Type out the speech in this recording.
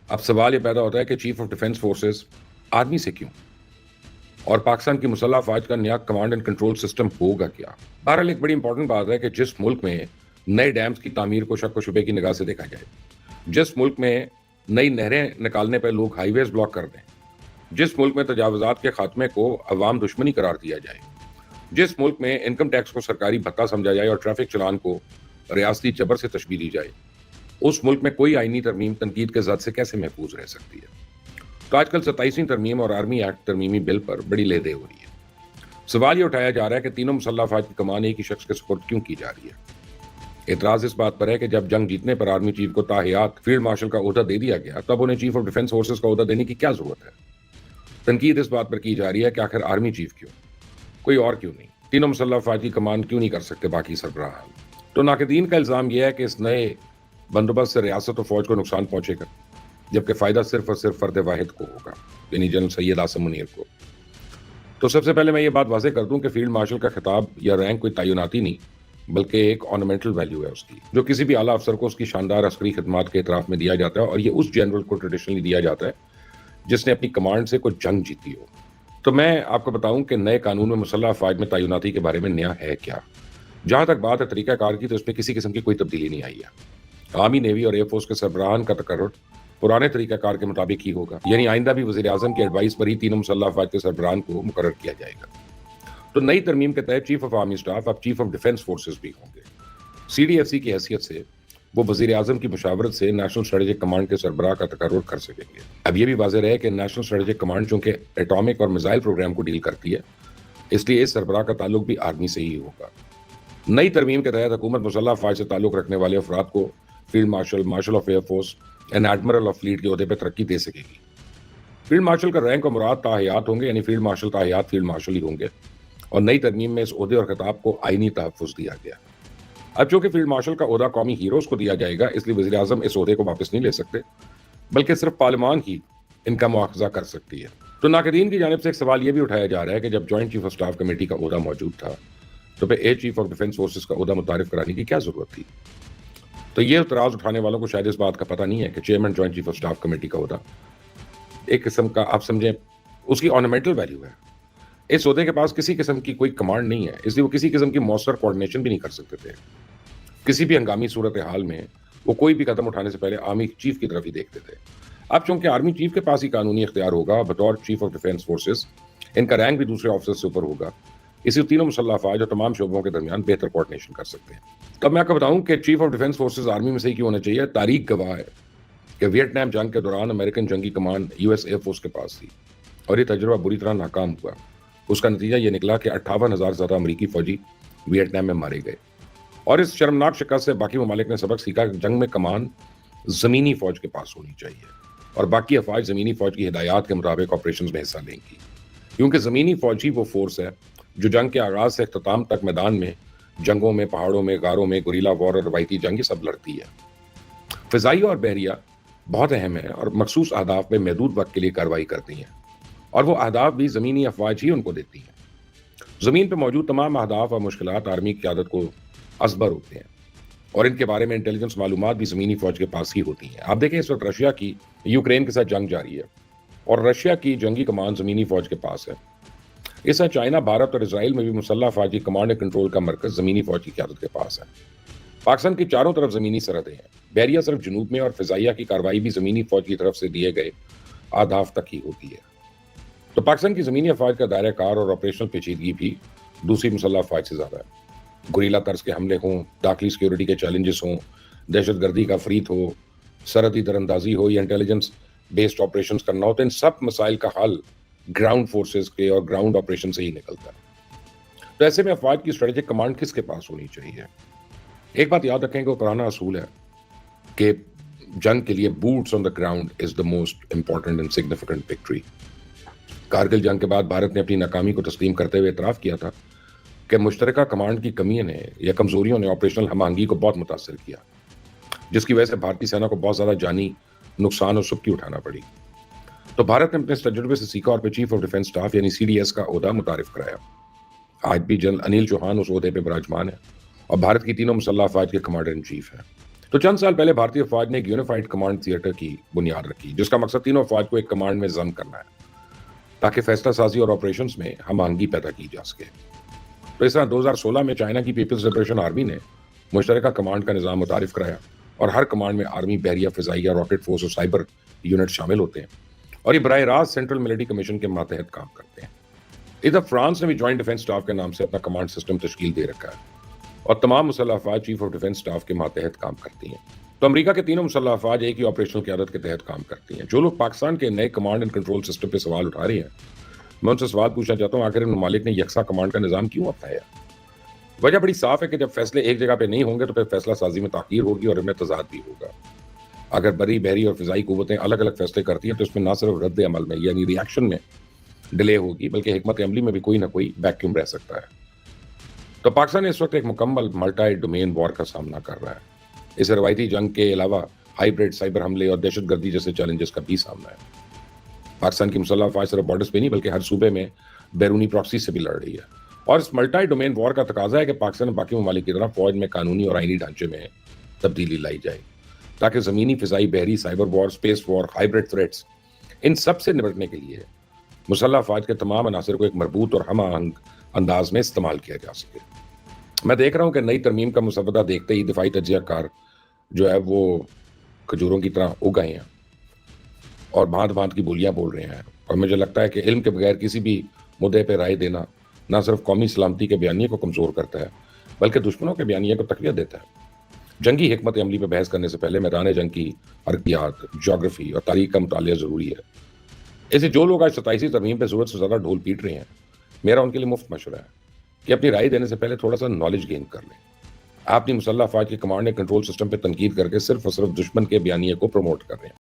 اب سوال یہ پیدا ہوتا ہے کہ chief of defence forces army سے کیوں، اور پاکستان کی مسلح افواج کا نیا کمانڈ اینڈ کنٹرول سسٹم ہوگا کیا؟ بہرحال ایک بڑی امپورٹنٹ بات ہے کہ جس ملک میں نئے ڈیمز کی تعمیر کو شک و شبے کی نگاہ سے دیکھا جائے، جس ملک میں نئی نہریں نکالنے پہ لوگ ہائی ویز بلاک کر دیں، جس ملک میں تجاوزات کے خاتمے کو عوام دشمنی قرار دیا جائے، جس ملک میں انکم ٹیکس کو سرکاری بھتہ سمجھا جائے اور ٹریفک چلان کو ریاستی جبر سے تشبیہ دی جائے، اس ملک میں کوئی آئینی ترمیم تنقید کے زد سے کیسے محفوظ رہ سکتی ہے؟ تو آج کل 27ویں ترمیم اور آرمی ایکٹ ترمیمی بل پر بڑی لے دے ہو رہی ہے۔ سوال یہ اٹھایا جا رہا ہے کہ تینوں مسلح افواج کی کمان ایک ہی شخص کے سپرد کیوں کی جا رہی ہے؟ اعتراض اس بات پر ہے کہ جب جنگ جیتنے پر آرمی چیف کو تاحیات فیلڈ مارشل کا عہدہ دے دیا گیا، تب انہیں چیف آف ڈیفنس فورسز کا عہدہ دینے کی کیا ضرورت ہے؟ تنقید اس بات پر کی جا رہی ہے کہ آخر آرمی چیف کیوں، کوئی اور کیوں نہیں؟ تینوں مسلح افواج کی کمان کیوں نہیں کر سکتے باقی سربراہان؟ تو ناقدین کا الزام یہ ہے کہ اس نئے بندوبست سے ریاست و فوج کو نقصان پہنچے گا، جبکہ فائدہ صرف اور صرف فرد واحد کو ہوگا، یعنی جنرل سید آصم منیر کو۔ تو سب سے پہلے میں یہ بات واضح کر دوں کہ فیلڈ مارشل کا خطاب یا رینک کوئی تعیناتی نہیں، بلکہ ایک آرنامنٹل ویلیو ہے اس کی، جو کسی بھی اعلیٰ افسر کو اس کی شاندار عسکری خدمات کے اعتراف میں دیا جاتا ہے، اور یہ اس جنرل کو ٹریڈیشنلی دیا جاتا ہے جس نے اپنی کمانڈ سے کوئی جنگ جیتی ہو۔ تو میں آپ کو بتاؤں کہ نئے قانون میں مسلح افواج میں تعیناتی کے بارے میں نیا ہے کیا۔ جہاں تک بات ہے طریقہ کار کی، تو اس میں کسی قسم کی کوئی تبدیلی نہیں آئی ہے۔ آرمی، نیوی اور ایئر فورس کے سربراہان کا تقرر پرانے طریقہ کار کے مطابق ہی ہوگا، یعنی آئندہ بھی وزیر اعظم کی ایڈوائس پر ہی تینوں مسلح افواج کے سربراہان کو مقرر کیا جائے گا۔ تو نئی ترمیم کے تحت چیف آف آرمی اسٹاف اب چیف آف ڈیفنس فورسز بھی ہوں گے۔ سی ڈی ایف سی کی حیثیت سے وہ وزیر اعظم کی مشاورت سے نیشنل اسٹریٹجک کمانڈ کے سربراہ کا تقرر کر سکیں گے۔ اب یہ بھی واضح رہے کہ نیشنل اسٹریٹجک کمانڈ چونکہ ایٹامک اور میزائل پروگرام کو ڈیل کرتی ہے، اس لیے اس سربراہ کا تعلق بھی آرمی سے ہی ہوگا۔ نئی ترمیم کے تحت حکومت مسلح افواج سے تعلق رکھنے والے افراد کو field marshal, martial of air force and admiral of flat کے عہدے پہ ترقی دے سکے گی۔ فیلڈ مارشل کا رینک و مراد تاحیات ہوں گے، یعنی فیلڈ مارشل تاحیات فیلڈ مارشل ہی ہوں گے، اور نئی ترمیم میں اس عہدے اور خطاب کو آئینی تحفظ دیا گیا۔ اب چونکہ فیلڈ مارشل کا عہدہ قومی ہیروز کو دیا جائے گا، اس لیے وزیر اعظم اس عہدے کو واپس نہیں لے سکتے، بلکہ صرف پارلیمان ہی ان کا مواخذہ کر سکتی ہے۔ تو ناقدین کی جانب سے ایک سوال یہ بھی اٹھایا جا رہا ہے کہ جب joint chief of staff committee کا عہدہ موجود تھا، تو پھر air chief of defence forces کا عہدہ متعارف کرانے کی کیا ضرورت تھی؟ تو یہ اعتراض اٹھانے والوں کو شاید اس بات کا پتہ نہیں ہے کہ chairman joint chief of staff committee کا عہدہ ایک قسم کا، آپ سمجھیں، اس کی آرنامنٹل ویلیو ہے۔ اس عہدے کے پاس کسی قسم کی کوئی کمانڈ نہیں ہے، اس لیے وہ کسی قسم کی مؤثر کوارڈینیشن بھی نہیں کر سکتے تھے۔ کسی بھی ہنگامی صورتحال میں وہ کوئی بھی قدم اٹھانے سے پہلے آرمی چیف کی طرف ہی دیکھتے تھے۔ اب چونکہ آرمی چیف کے پاس ہی قانونی اختیار ہوگا بطور چیف آف ڈیفنس فورسز، ان کا رینک بھی دوسرے آفیسر سے اوپر ہوگا، اسی تینوں مسلح افواج اور تمام شعبوں کے درمیان بہتر کوارڈینیشن کر سکتے ہیں۔ تب میں آپ کو بتاؤں کہ chief of defence forces army میں سے ہی کیوں ہونا چاہیے۔ تاریخ گواہ ہے کہ ویٹنام جنگ کے دوران امریکن جنگی کمان یو ایس ایئر فورس کے پاس تھی، اور یہ تجربہ بری طرح ناکام ہوا۔ اس کا نتیجہ یہ نکلا کہ 58,000 سے زیادہ امریکی فوجی ویٹنام میں مارے گئے، اور اس شرمناک شکست سے باقی ممالک نے سبق سیکھا کہ جنگ میں کمان زمینی فوج کے پاس ہونی چاہیے، اور باقی افواج زمینی فوج کی ہدایات کے مطابق آپریشنز میں حصہ لیں گی، کیونکہ زمینی فوج ہی وہ فورس ہے جو جنگ کے آغاز سے اختتام تک میدان میں، جنگوں میں، پہاڑوں میں، غاروں میں، گوریلا وار اور روایتی جنگ یہ سب لڑتی ہے۔ فضائیہ اور بحریہ بہت اہم ہے اور مخصوص اہداف میں محدود وقت کے لیے کارروائی کرتی ہیں، اور وہ اہداف بھی زمینی افواج ہی ان کو دیتی ہیں۔ زمین پہ موجود تمام اہداف اور مشکلات آرمی کی قیادت کو ازبر ہوتے ہیں، اور ان کے بارے میں انٹیلیجنس معلومات بھی زمینی فوج کے پاس ہی ہوتی ہیں۔ آپ دیکھیں اس وقت رشیا کی یوکرین کے ساتھ جنگ جاری ہے، اور رشیا کی جنگی کمان زمینی فوج کے پاس ہے۔ اس طرح چائنا، بھارت اور اسرائیل میں بھی مسلح افواج کی کمانڈ اینڈ کنٹرول کا مرکز زمینی فوج کی قیادت کے پاس ہے۔ پاکستان کی چاروں طرف زمینی سرحدیں ہیں، بحریہ صرف جنوب میں، اور فضائیہ کی کارروائی بھی زمینی فوج کی طرف سے دیے گئے اہداف تک ہی ہوتی ہے۔ تو پاکستان کی زمینی افواج کا دائرہ کار اور آپریشنل پیچیدگی بھی دوسری مسلح افواج سے زیادہ ہے۔ گوریلا طرز کے حملے ہوں، داخلی سیکیورٹی کے چیلنجز ہوں، دہشت گردی کا فریت ہو، سرحدی در اندازی ہو، یا انٹیلیجنس بیسڈ آپریشنز کرنا ہو، تو ان سب مسائل کا حل گراؤنڈ فورسز کے اور گراؤنڈ آپریشن سے ہی نکلتا ہے۔ تو ایسے میں افواج کی اسٹریٹجک کمانڈ کس کے پاس ہونی چاہیے؟ ایک بات یاد رکھیں کہ وہ پرانا اصول ہے کہ جنگ کے لیے boots on the ground is the most important and significant victory. Kargil جنگ کے بعد بھارت نے اپنی ناکامی کو تسلیم کرتے ہوئے اعتراف کیا تھا کہ مشترکہ کمانڈ کی کمیوں نے یا کمزوریوں نے آپریشنل ہم آہنگی کو بہت متاثر کیا، جس کی وجہ سے بھارتی سینا کو بہت زیادہ جانی نقصان اور سبکی اٹھانا پڑی۔ تو بھارت نے اپنے اس تجربے سے سیکھا اور پھر چیف آف ڈیفنس اسٹاف یعنی سی ڈی ایس کا عہدہ متعارف کرایا۔ آج بھی جنرل انیل چوہان اس عہدے پہ براجمان ہے، اور بھارت کی تینوں مسلح افواج کے کمانڈر ان چیف ہیں۔ تو چند سال پہلے بھارتی افواج نے ایک یونیفائڈ کمانڈ تھیٹر کی بنیاد رکھی جس کا مقصد تینوں افواج کو ایک کمانڈ میں ضم کرنا ہے تاکہ فیصلہ سازی اور آپریشنز میں ہم آہنگی پیدا کی جا سکے. تو اس طرح 2016 میں چائنا کی پیپلز لبریشن آرمی نے مشترکہ کمانڈ کا نظام متعارف کرایا اور ہر کمانڈ میں آرمی، بحریہ، فضائیہ، راکٹ فورس اور سائبر یونٹ شامل ہوتے ہیں اور یہ براہ راست سینٹرل ملٹری کمیشن کے ماتحت کام کرتے ہیں. ادھر فرانس نے بھی جوائنٹ ڈیفنس اسٹاف کے نام سے اپنا کمانڈ سسٹم تشکیل دے رکھا ہے اور تمام مسلح افواج چیف آف ڈیفنس اسٹاف کے ماتحت کام کرتی ہیں. تو امریکہ کے تینوں مسلح افواج ایک ہی آپریشنل قیادت کے تحت کام کرتی ہیں. جو لوگ پاکستان کے نئے کمانڈ اینڈ کنٹرول سسٹم پہ سوال اٹھا رہے ہیں، میں ان سے سوال پوچھنا چاہتا ہوں، آخر ان ممالک نے یکساں کمانڈ کا نظام کیوں اپنایا؟ وجہ بڑی صاف ہے کہ جب فیصلے ایک جگہ پہ نہیں ہوں گے تو پھر فیصلہ سازی میں تاخیر ہوگی اور ان میں تضاد بھی ہوگا. اگر بری، بحری اور فضائی قوتیں الگ الگ فیصلے کرتی ہیں تو اس میں نہ صرف رد عمل میں یعنی ری ایکشن میں ڈیلے ہوگی بلکہ حکمت عملی میں بھی کوئی نہ کوئی ویکیوم رہ سکتا ہے. تو پاکستان اس وقت ایک مکمل ملٹی ڈومین وار کا سامنا کر رہا ہے. اسے روایتی جنگ کے علاوہ ہائیبرڈ، سائبر حملے اور دہشت گردی جیسے چیلنجز کا بھی سامنا ہے. پاکستان کی مسلح افواج صرف بارڈرز پہ نہیں بلکہ ہر صوبے میں بیرونی پراکسی سے بھی لڑ رہی ہے اور اس ملٹی ڈومین وار کا تقاضا ہے کہ پاکستان باقی ممالک کی طرح فوج میں قانونی اور آئینی ڈھانچے میں تبدیلی لائی جائے تاکہ زمینی، فضائی، بحری، سائبر وار، اسپیس وار، ہائیبرڈ تھریٹس، ان سب سے نمٹنے کے لیے مسلح افواج کے تمام عناصر کو ایک مربوط اور ہم آہنگ انداز میں استعمال کیا جا سکے. میں دیکھ رہا ہوں کہ نئی ترمیم کا مسودہ دیکھتے ہی دفاعی تجزیہ کار جو ہے وہ کھجوروں کی طرح اگ گئے ہیں اور بھانت بھانت کی بولیاں بول رہے ہیں اور مجھے لگتا ہے کہ علم کے بغیر کسی بھی مدعے پہ رائے دینا نہ صرف قومی سلامتی کے بیانیے کو کمزور کرتا ہے بلکہ دشمنوں کے بیانیے کو تقویت دیتا ہے. جنگی حکمت عملی پہ بحث کرنے سے پہلے میدان جنگ کی حرکیات، جغرافی اور تاریخ کا مطالعہ ضروری ہے. ایسے جو لوگ آج 27ویں ترمیم پہ ضرورت سے زیادہ ڈھول پیٹ رہے ہیں، میرا ان کے لیے مفت مشورہ ہے کہ اپنی رائے دینے سے پہلے تھوڑا سا نالج گین کر لیں. آپ اپنی مسلح افواج کے کمانڈ اینڈ کنٹرول سسٹم پہ تنقید کر کے صرف اور صرف دشمن کے بیانیے کو پروموٹ کر رہے ہیں.